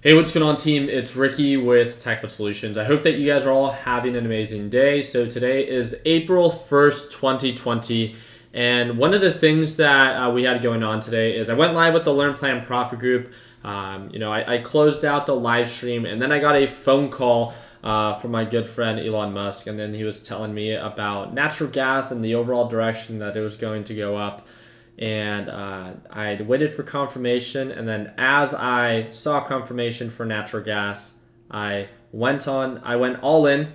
Hey, what's going on, team? It's Ricky with Technical Solutions. I hope that you guys are all having an amazing day. So today is April 1st, 2020. And one of the things that we had going on today is I went live with the Learn Plan Profit Group. I closed out the live stream, and then I got a phone call from my good friend Elon Musk. And then he was telling me about natural gas and the overall direction that it was going to go up. And I waited for confirmation, and then as I saw confirmation for natural gas, I went all in.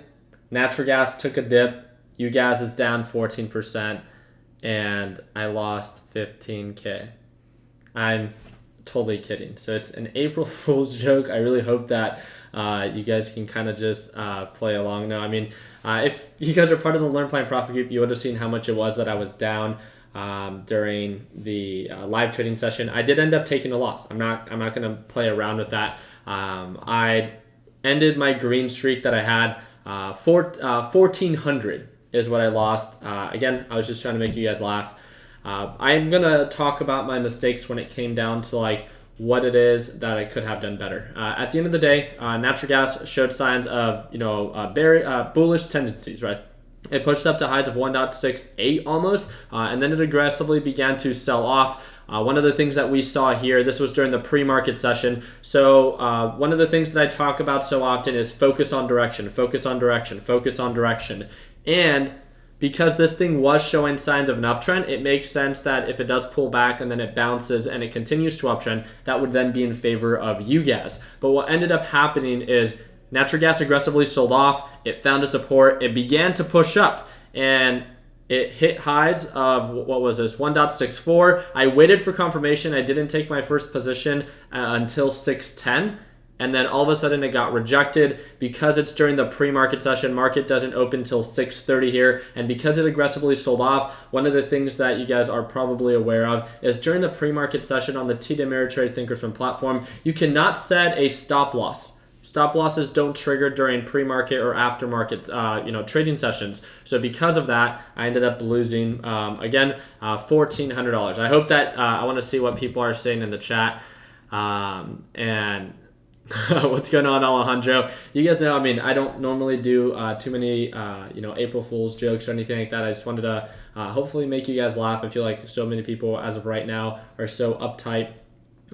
Natural gas took a dip. You guys is down 14%, and I lost 15K. I'm totally kidding. So it's an April Fool's joke. I really hope that you guys can kind of just play along. No, I mean, if you guys are part of the Learn Plan Profit Group, you would have seen how much it was that I was down during the live trading session. I did end up taking a loss. I'm not going to play around with that. I ended my green streak that I had. 1,400 is what I lost. Again, I was just trying to make you guys laugh. I'm going to talk about my mistakes when it came down to like what it is that I could have done better. At the end of the day, natural gas showed signs of bullish tendencies, right? It pushed up to highs of 1.68 almost, and then it aggressively began to sell off. One of the things that we saw here, this was during the pre-market session. So one of the things that I talk about so often is focus on direction, focus on direction, focus on direction. And because this thing was showing signs of an uptrend, it makes sense that if it does pull back and then it bounces and it continues to uptrend, that would then be in favor of you guys. But what ended up happening is natural gas aggressively sold off. It found a support. It began to push up, and it hit highs of, what was this, 1.64. I waited for confirmation. I didn't take my first position until 6:10, and then all of a sudden it got rejected because it's during the pre-market session. Market doesn't open till 6:30 here, and because it aggressively sold off, one of the things that you guys are probably aware of is during the pre-market session on the TD Ameritrade Thinkorswim platform, you cannot set a stop loss. Stop losses don't trigger during pre-market or aftermarket, trading sessions. So because of that, I ended up losing $1,400. I hope that I want to see what people are saying in the chat. And what's going on, Alejandro? You guys know, I mean, I don't normally do too many, April Fool's jokes or anything like that. I just wanted to hopefully make you guys laugh. I feel like so many people as of right now are so uptight,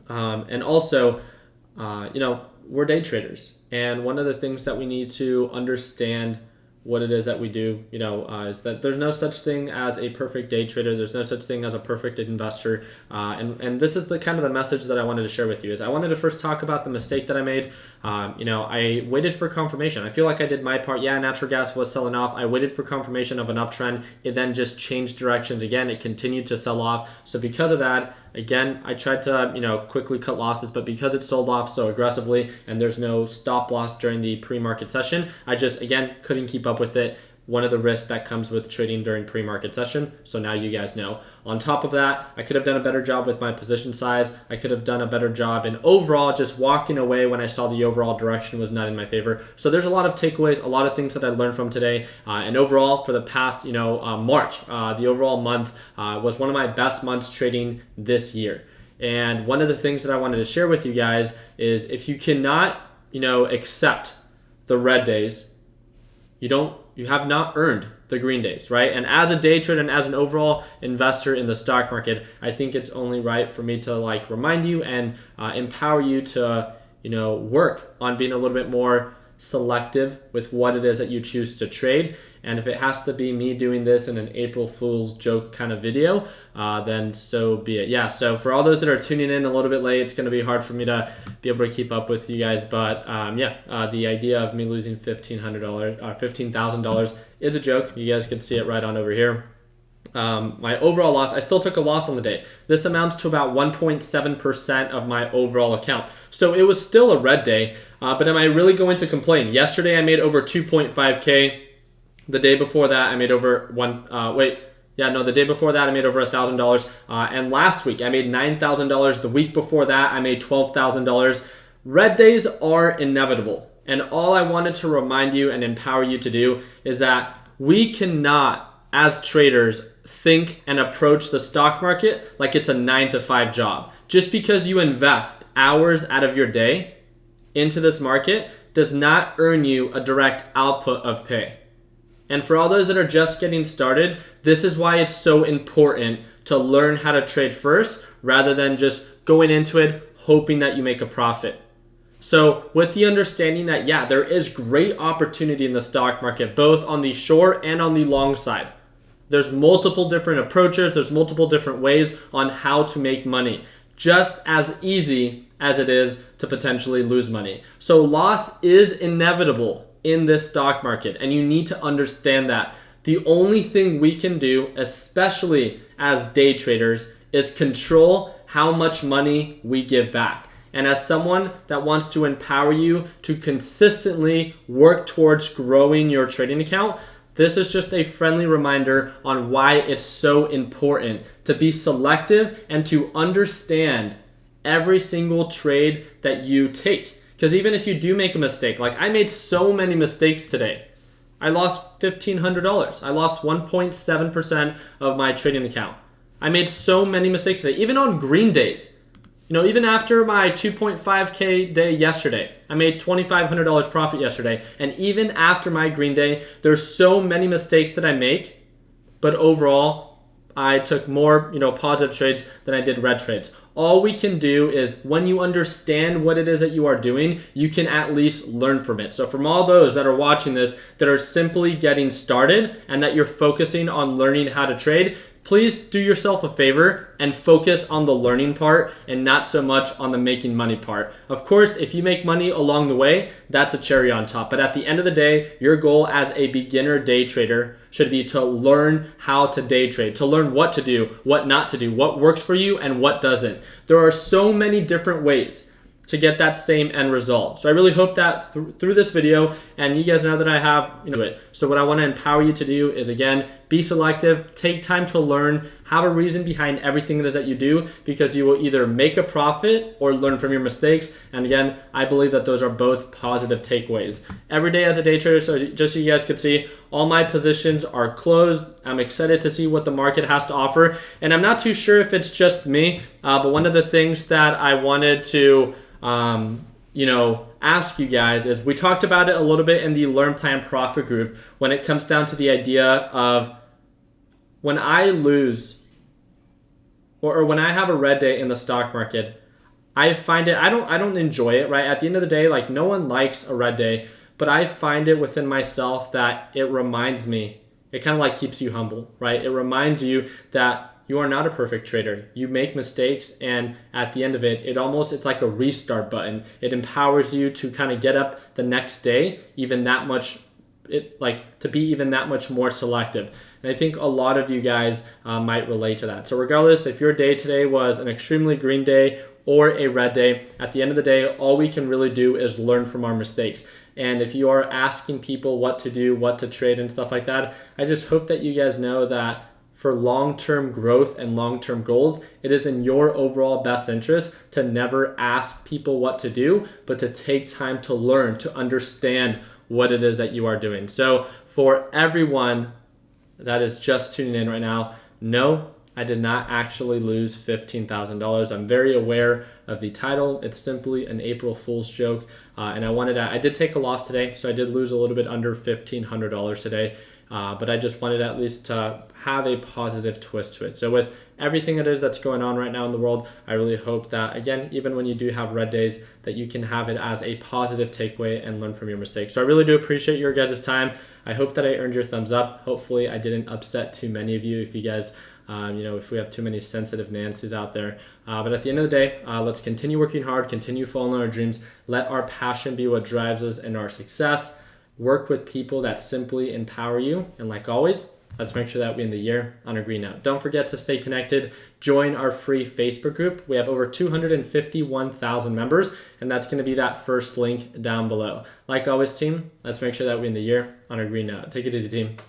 and also, we're day traders, and one of the things that we need to understand what it is that we do, is that there's no such thing as a perfect day trader. There's no such thing as a perfect investor, and this is the kind of the message that I wanted to share with you. Is I wanted to first talk about the mistake that I made. I waited for confirmation. I feel like I did my part. Yeah, natural gas was selling off. I waited for confirmation of an uptrend. It then just changed directions again. It continued to sell off. So because of that, again, I tried to, quickly cut losses, but because it sold off so aggressively and there's no stop loss during the pre-market session, I just, again, couldn't keep up with it. One of the risks that comes with trading during pre-market session. So now you guys know. On top of that, I could have done a better job with my position size. I could have done a better job in overall just walking away when I saw the overall direction was not in my favor. So there's a lot of takeaways, a lot of things that I learned from today. And overall, for the past, March, the overall month was one of my best months trading this year. And one of the things that I wanted to share with you guys is if you cannot, accept the red days, you have not earned the green days, right? And as a day trader and as an overall investor in the stock market, I think it's only right for me to remind you and empower you to, work on being a little bit more selective with what it is that you choose to trade. And if it has to be me doing this in an April Fool's joke kind of video, then so be it. Yeah, so for all those that are tuning in a little bit late, it's going to be hard for me to be able to keep up with you guys. But the idea of me losing $1,500 or $15,000 is a joke. You guys can see it right on over here. My overall loss, I still took a loss on the day. This amounts to about 1.7% of my overall account. So it was still a red day, but am I really going to complain? Yesterday I made over 2.5K. The day before that I made over the day before that I made over $1,000. And last week I made $9,000. The week before that I made $12,000. Red days are inevitable. And all I wanted to remind you and empower you to do is that we cannot, as traders, think and approach the stock market like it's a 9-to-5 job. Just because you invest hours out of your day into this market does not earn you a direct output of pay. And for all those that are just getting started, this is why it's so important to learn how to trade first rather than just going into it hoping that you make a profit. So with the understanding that, yeah, there is great opportunity in the stock market, both on the short and on the long side. There's multiple different approaches. There's multiple different ways on how to make money. Just as easy as it is to potentially lose money. So loss is inevitable in this stock market, and you need to understand that. The only thing we can do, especially as day traders, is control how much money we give back. And as someone that wants to empower you to consistently work towards growing your trading account, this is just a friendly reminder on why it's so important to be selective and to understand every single trade that you take. Because even if you do make a mistake, like I made so many mistakes today. I lost $1,500. I lost 1.7% of my trading account. I made so many mistakes today, even on green days. Even after my 2.5K day yesterday, I made $2,500 profit yesterday. And even after my green day, there's so many mistakes that I make. But overall, I took more, positive trades than I did red trades. All we can do is when you understand what it is that you are doing, you can at least learn from it. So from all those that are watching this that are simply getting started and that you're focusing on learning how to trade, please do yourself a favor and focus on the learning part and not so much on the making money part. Of course, if you make money along the way, that's a cherry on top. But at the end of the day, your goal as a beginner day trader should be to learn how to day trade, to learn what to do, what not to do, what works for you and what doesn't. There are so many different ways to get that same end result. So I really hope that through this video, and you guys know that I have it. So what I want to empower you to do is, again, be selective, take time to learn, have a reason behind everything it is that you do, because you will either make a profit or learn from your mistakes. And again, I believe that those are both positive takeaways. Every day as a day trader, so just so you guys can see, all my positions are closed. I'm excited to see what the market has to offer. And I'm not too sure if it's just me, but one of the things that I wanted to ask you guys is, we talked about it a little bit in the Learn Plan Profit group when it comes down to the idea of when I lose or when I have a red day in the stock market, I find it, I don't enjoy it, right? At the end of the day, like, no one likes a red day, but I find it within myself that it reminds me, it kind of like keeps you humble, right? It reminds you that you are not a perfect trader. You make mistakes, and at the end of it, it's like a restart button. It empowers you to kind of get up the next day even that much, to be even that much more selective. And I think a lot of you guys might relate to that. So regardless, if your day today was an extremely green day or a red day, at the end of the day, all we can really do is learn from our mistakes. And if you are asking people what to do, what to trade and stuff like that, I just hope that you guys know that for long-term growth and long-term goals, it is in your overall best interest to never ask people what to do, but to take time to learn, to understand what it is that you are doing. So for everyone that is just tuning in right now, no, I did not actually lose $15,000. I'm very aware of the title. It's simply an April Fool's joke. And I did take a loss today, so I did lose a little bit under $1,500 today. But I just wanted at least to have a positive twist to it. So with everything it is that's going on right now in the world, I really hope that, again, even when you do have red days, that you can have it as a positive takeaway and learn from your mistakes. So I really do appreciate your guys' time. I hope that I earned your thumbs up. Hopefully I didn't upset too many of you if you guys, if we have too many sensitive Nancys out there. But at the end of the day, let's continue working hard, continue following our dreams. Let our passion be what drives us and our success. Work with people that simply empower you. And like always, let's make sure that we end the year on a green note. Don't forget to stay connected. Join our free Facebook group. We have over 251,000 members, and that's going to be that first link down below. Like always, team, let's make sure that we end the year on a green note. Take it easy, team.